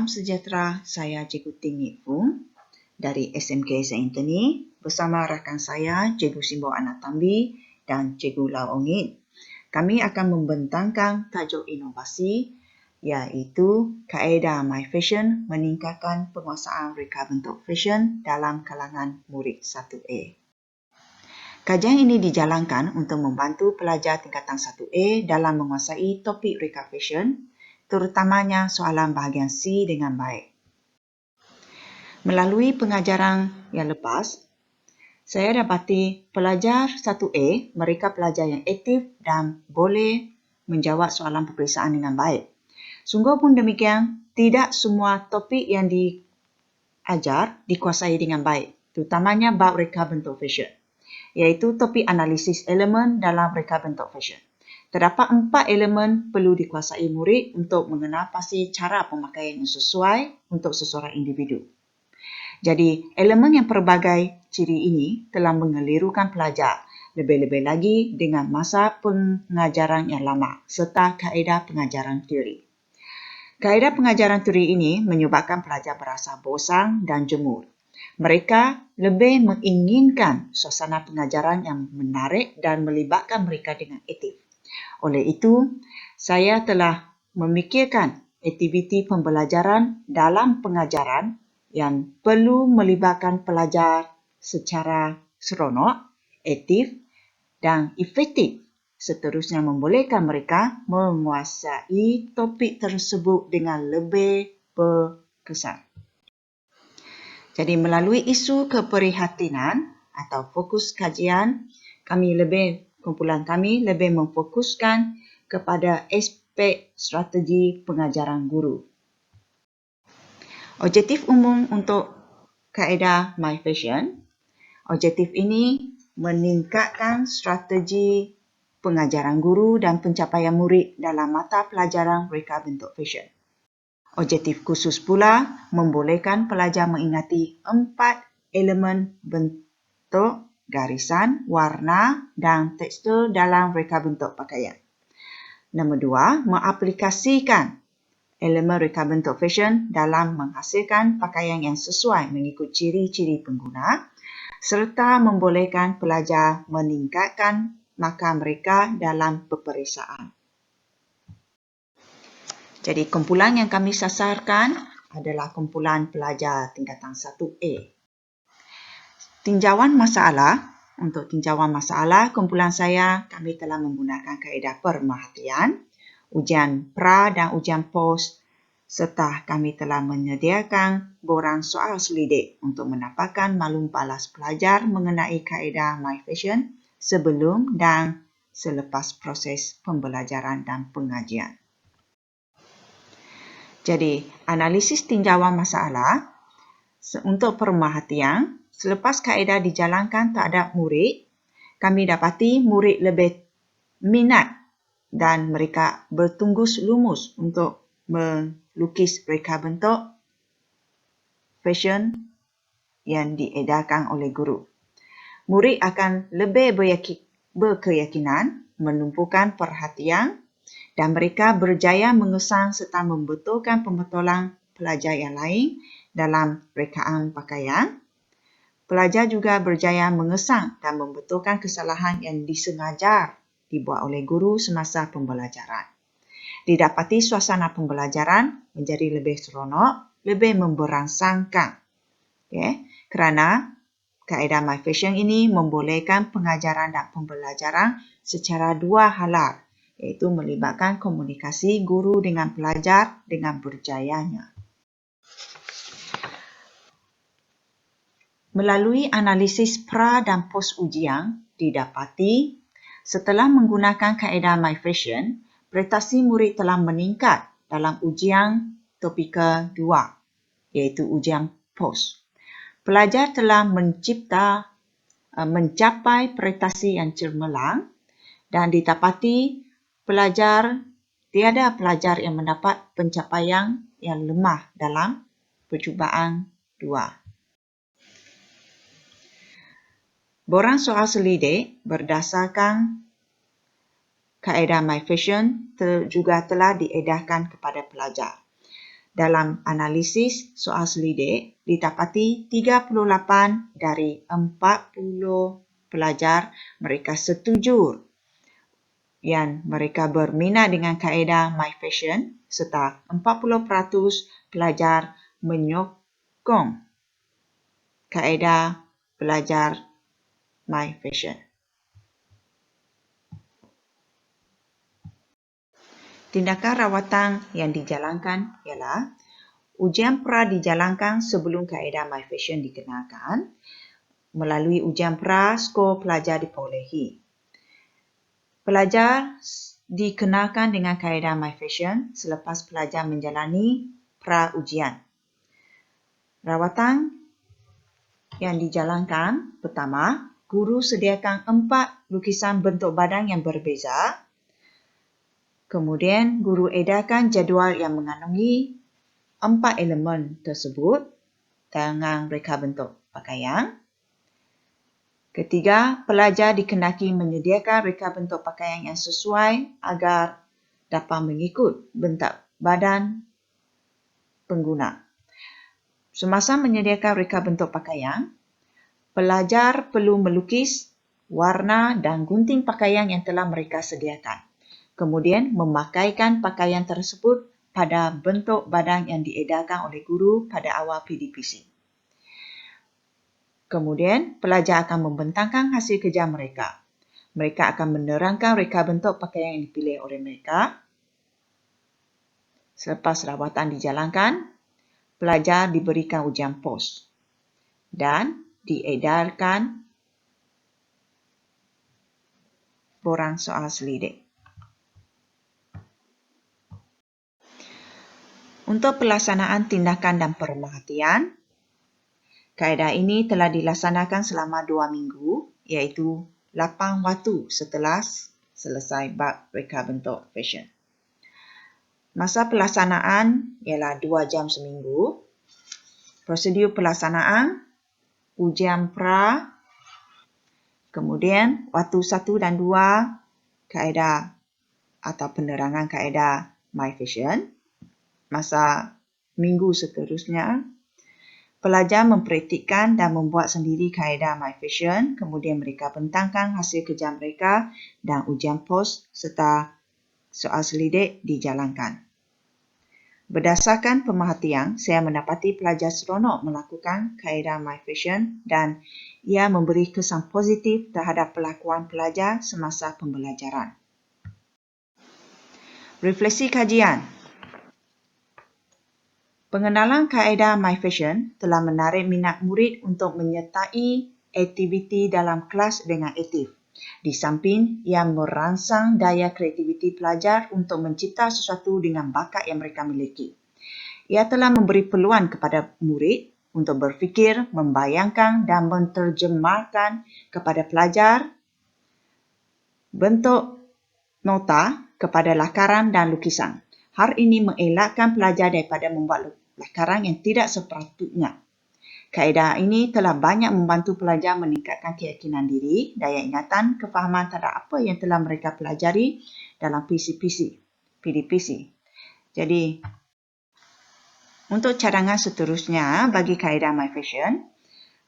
Salam sejahtera, saya Cikgu Ting Nip Fung dari SMK Saint Anthony bersama rakan saya Cikgu Simbo Anatambi dan Cikgu Lau Ongit. Kami akan membentangkan tajuk inovasi iaitu kaedah My Fashion meningkatkan penguasaan reka bentuk fashion dalam kalangan murid 1A. Kajian ini dijalankan untuk membantu pelajar tingkatan 1A dalam menguasai topik reka fashion, terutamanya soalan bahagian C dengan baik. Melalui pengajaran yang lepas, saya dapati pelajar 1A, mereka pelajar yang aktif dan boleh menjawab soalan peperiksaan dengan baik. Sungguh pun demikian, tidak semua topik yang diajar dikuasai dengan baik, terutamanya bab reka bentuk fashion, iaitu topik analisis elemen dalam reka bentuk fashion. Terdapat 4 elemen perlu dikuasai murid untuk mengenal pasti cara pemakaian yang sesuai untuk seseorang individu. Jadi, elemen yang pelbagai ciri ini telah mengelirukan pelajar, lebih-lebih lagi dengan masa pengajaran yang lama serta kaedah pengajaran teori. Kaedah pengajaran teori ini menyebabkan pelajar berasa bosan dan jemur. Mereka lebih menginginkan suasana pengajaran yang menarik dan melibatkan mereka dengan aktif. Oleh itu, saya telah memikirkan aktiviti pembelajaran dalam pengajaran yang perlu melibatkan pelajar secara seronok, aktif dan efektif, seterusnya membolehkan mereka menguasai topik tersebut dengan lebih berkesan. Jadi melalui isu keprihatinan atau fokus kajian, kumpulan kami lebih memfokuskan kepada aspek strategi pengajaran guru. Objektif umum untuk kaedah My Fashion, objektif ini meningkatkan strategi pengajaran guru dan pencapaian murid dalam mata pelajaran reka bentuk fashion. Objektif khusus pula membolehkan pelajar mengingati 4 elemen bentuk, garisan, warna dan tekstur dalam reka bentuk pakaian. Nombor 2, mengaplikasikan elemen reka bentuk fashion dalam menghasilkan pakaian yang sesuai mengikut ciri-ciri pengguna serta membolehkan pelajar meningkatkan markah mereka dalam peperiksaan. Jadi kumpulan yang kami sasarkan adalah kumpulan pelajar tingkatan 1A. Tinjauan masalah. Untuk tinjauan masalah, kumpulan kami telah menggunakan kaedah pemerhatian, ujian pra dan ujian pos, serta kami telah menyediakan borang soal selidik untuk mendapatkan maklum balas pelajar mengenai kaedah My Fashion sebelum dan selepas proses pembelajaran dan pengajian. Jadi, analisis tinjauan masalah untuk pemerhatian, selepas kaedah dijalankan terhadap murid, kami dapati murid lebih minat dan mereka bertunggus lumus untuk melukis reka bentuk fashion yang diedarkan oleh guru. Murid akan lebih berkeyakinan, menumpukan perhatian dan mereka berjaya mengesan serta membetulkan pembetulan pelajar yang lain dalam rekaan pakaian. Pelajar juga berjaya mengesan dan membetulkan kesalahan yang disengaja dibuat oleh guru semasa pembelajaran. Didapati suasana pembelajaran menjadi lebih seronok, lebih memberangsangkan. Kerana kaedah My Fashion ini membolehkan pengajaran dan pembelajaran secara dua hala, iaitu melibatkan komunikasi guru dengan pelajar dengan berjayanya. Melalui analisis pra dan pos ujian, didapati setelah menggunakan kaedah My Fashion, prestasi murid telah meningkat dalam ujian topika 2, iaitu ujian pos. Pelajar telah mencapai prestasi yang cemerlang dan didapati tiada pelajar yang mendapat pencapaian yang lemah dalam percubaan 2. Borang soal selidik berdasarkan kaedah My Fashion juga telah diedarkan kepada pelajar. Dalam analisis soal selidik, didapati 38 dari 40 pelajar mereka setuju yang mereka berminat dengan kaedah My Fashion serta 40% pelajar menyokong kaedah belajar My Fashion. Tindakan rawatan yang dijalankan ialah ujian pra dijalankan sebelum kaedah My Fashion dikenalkan. Melalui ujian pra, skor pelajar diperolehi. Pelajar dikenalkan dengan kaedah My Fashion selepas pelajar menjalani pra ujian. Rawatan yang dijalankan, pertama, guru sediakan 4 lukisan bentuk badan yang berbeza. Kemudian, guru edarkan jadual yang mengandungi 4 elemen tersebut dengan reka bentuk pakaian. Ketiga, pelajar dikenaki menyediakan reka bentuk pakaian yang sesuai agar dapat mengikut bentuk badan pengguna. Semasa menyediakan reka bentuk pakaian, pelajar perlu melukis warna dan gunting pakaian yang telah mereka sediakan. Kemudian memakaikan pakaian tersebut pada bentuk badan yang diedarkan oleh guru pada awal PDPC. Kemudian, pelajar akan membentangkan hasil kerja mereka. Mereka akan menerangkan reka bentuk pakaian yang dipilih oleh mereka. Selepas rawatan dijalankan, pelajar diberikan ujian pos dan diedarkan borang soal selidik. Untuk pelaksanaan tindakan dan pemerhatian, kaedah ini telah dilaksanakan selama 2 minggu, iaitu 8 waktu setelah selesai bab reka bentuk fashion. Masa pelaksanaan ialah 2 jam seminggu. Prosedur pelaksanaan, ujian pra, kemudian waktu 1 dan 2, kaedah atau penerangan kaedah My Fashion. Masa minggu seterusnya, pelajar mempraktikkan dan membuat sendiri kaedah My Fashion, kemudian mereka bentangkan hasil kerja mereka dan ujian pos serta soal selidik dijalankan. Berdasarkan pemerhatian, saya mendapati pelajar seronok melakukan kaedah My Fashion dan ia memberi kesan positif terhadap pelakuan pelajar semasa pembelajaran. Refleksi kajian. Pengenalan kaedah My Fashion telah menarik minat murid untuk menyertai aktiviti dalam kelas dengan aktif. Di samping, ia merangsang daya kreativiti pelajar untuk mencipta sesuatu dengan bakat yang mereka miliki. Ia telah memberi peluang kepada murid untuk berfikir, membayangkan dan menterjemahkan kepada pelajar bentuk nota kepada lakaran dan lukisan. Hal ini mengelakkan pelajar daripada membuat lakaran yang tidak sepatutnya. Kaedah ini telah banyak membantu pelajar meningkatkan keyakinan diri, daya ingatan, kefahaman terhadap apa yang telah mereka pelajari dalam PDPC. Jadi, untuk cadangan seterusnya bagi kaedah My Fashion,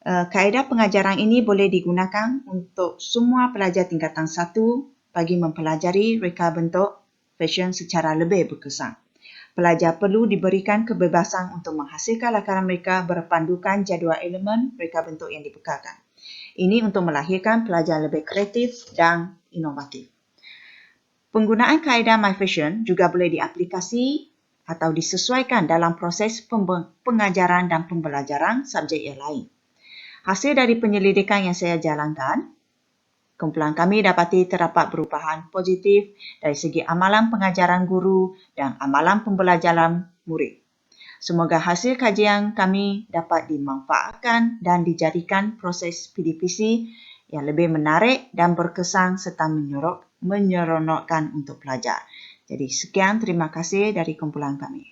kaedah pengajaran ini boleh digunakan untuk semua pelajar tingkatan 1 bagi mempelajari reka bentuk fashion secara lebih berkesan. Pelajar perlu diberikan kebebasan untuk menghasilkan lakaran mereka berpandukan jadual elemen reka bentuk yang dibekalkan. Ini untuk melahirkan pelajar lebih kreatif dan inovatif. Penggunaan kaedah My Fashion juga boleh diaplikasi atau disesuaikan dalam proses pengajaran dan pembelajaran subjek yang lain. Hasil dari penyelidikan yang saya jalankan, kumpulan kami dapati terdapat perubahan positif dari segi amalan pengajaran guru dan amalan pembelajaran murid. Semoga hasil kajian kami dapat dimanfaatkan dan dijadikan proses PDPC yang lebih menarik dan berkesan serta menyeronokkan untuk pelajar. Jadi sekian, terima kasih dari kumpulan kami.